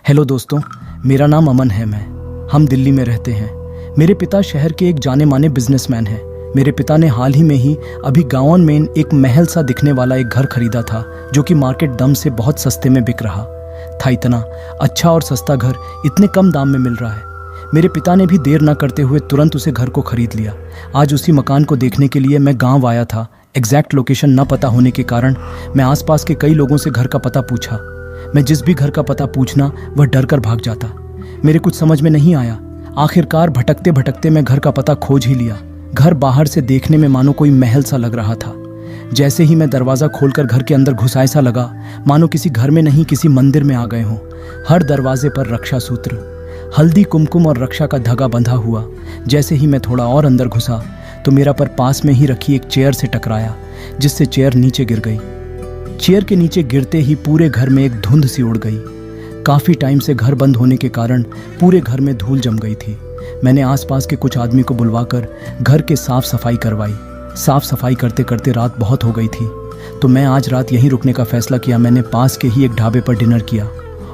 Hello दोस्तों, मेरा नाम अमन है। हम दिल्ली में रहते हैं। मेरे पिता शहर के एक जाने माने बिजनेसमैन हैं। मेरे पिता ने हाल ही में ही अभी गाँव में एक महल सा दिखने वाला एक घर खरीदा था, जो कि मार्केट दम से बहुत सस्ते में बिक रहा था। इतना अच्छा और सस्ता घर इतने कम दाम में मिल रहा है। मेरे पिता ने भी देर न करते हुए तुरंत उसे घर को खरीद लिया। आज उसी मकान को देखने के लिए मैं गाँव आया था। एग्जैक्ट लोकेशन न पता होने के कारण मैं आसपास के कई लोगों से घर का पता पूछा। मैं जिस भी घर का पता पूछना वह डर कर भाग जाता। मेरे कुछ समझ में नहीं आया। आखिरकार भटकते भटकते मैं घर का पता खोज ही लिया। घर बाहर से देखने में मानो कोई महल सा लग रहा था। जैसे ही मैं दरवाज़ा खोलकर घर के अंदर घुसा ऐसा लगा मानो किसी घर में नहीं किसी मंदिर में आ गए हों। हर दरवाजे पर रक्षा सूत्र, हल्दी, कुमकुम और रक्षा का धागा बंधा हुआ। जैसे ही मैं थोड़ा और अंदर घुसा तो मेरा पर पास में ही रखी एक चेयर से टकराया, जिससे चेयर नीचे गिर गई। चेयर के नीचे गिरते ही पूरे घर में एक धुंध सी उड़ गई। काफ़ी टाइम से घर बंद होने के कारण पूरे घर में धूल जम गई थी। मैंने आसपास के कुछ आदमी को बुलवाकर घर के साफ सफाई करवाई। साफ सफाई करते करते रात बहुत हो गई थी, तो मैं आज रात यहीं रुकने का फैसला किया। मैंने पास के ही एक ढाबे पर डिनर किया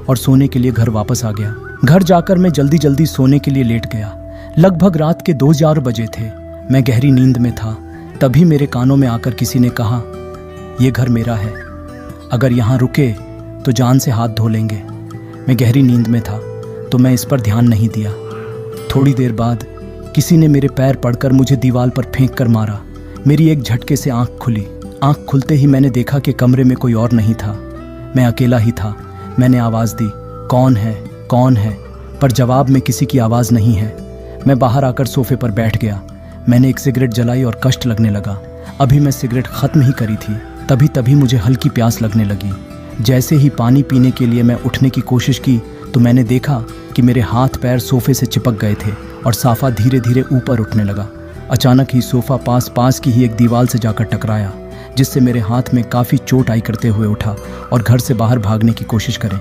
और सोने के लिए घर वापस आ गया। घर जाकर मैं जल्दी जल्दी सोने के लिए लेट गया। लगभग रात के 2-4 बजे थे। मैं गहरी नींद में था। तभी मेरे कानों में आकर किसी ने कहा, ये घर मेरा है, अगर यहाँ रुके तो जान से हाथ धो लेंगे। मैं गहरी नींद में था तो मैं इस पर ध्यान नहीं दिया। थोड़ी देर बाद किसी ने मेरे पैर पड़कर मुझे दीवार पर फेंक कर मारा। मेरी एक झटके से आंख खुली। आंख खुलते ही मैंने देखा कि कमरे में कोई और नहीं था, मैं अकेला ही था। मैंने आवाज़ दी, कौन है, कौन है, पर जवाब में किसी की आवाज़ नहीं है। मैं बाहर आकर सोफे पर बैठ गया। मैंने एक सिगरेट जलाई और कष्ट लगने लगा। अभी मैं सिगरेट ख़त्म ही करी थी, तभी मुझे हल्की प्यास लगने लगी। जैसे ही पानी पीने के लिए मैं उठने की कोशिश की तो मैंने देखा कि मेरे हाथ पैर सोफे से चिपक गए थे और साफ़ा धीरे धीरे ऊपर उठने लगा। अचानक ही सोफ़ा पास की ही एक दीवार से जाकर टकराया, जिससे मेरे हाथ में काफ़ी चोट आई करते हुए उठा और घर से बाहर भागने की कोशिश करें।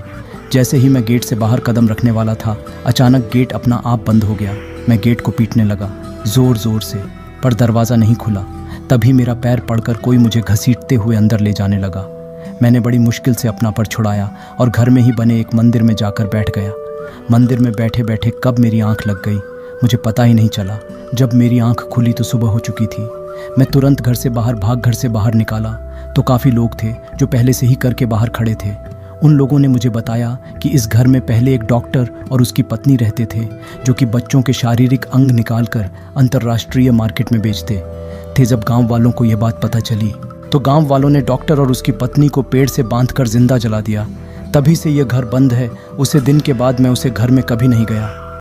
जैसे ही मैं गेट से बाहर कदम रखने वाला था, अचानक गेट अपना आप बंद हो गया। मैं गेट को पीटने लगा ज़ोर ज़ोर से, पर दरवाज़ा नहीं खुला। तभी मेरा पैर पड़कर कोई मुझे घसीटते हुए अंदर ले जाने लगा। मैंने बड़ी मुश्किल से अपना पर छुड़ाया और घर में ही बने एक मंदिर में जाकर बैठ गया। मंदिर में बैठे बैठे कब मेरी आंख लग गई मुझे पता ही नहीं चला। जब मेरी आंख खुली तो सुबह हो चुकी थी। मैं तुरंत घर से बाहर निकाला तो काफ़ी लोग थे जो पहले से ही करके बाहर खड़े थे। उन लोगों ने मुझे बताया कि इस घर में पहले एक डॉक्टर और उसकी पत्नी रहते थे, जो कि बच्चों के शारीरिक अंग निकालकर अंतर्राष्ट्रीय मार्केट में बेचते थे। जब गांव वालों को यह बात पता चली तो गांव वालों ने डॉक्टर और उसकी पत्नी को पेड़ से बांधकर जिंदा जला दिया। तभी से यह घर बंद है। उसे दिन के बाद मैं उसे घर में कभी नहीं गया।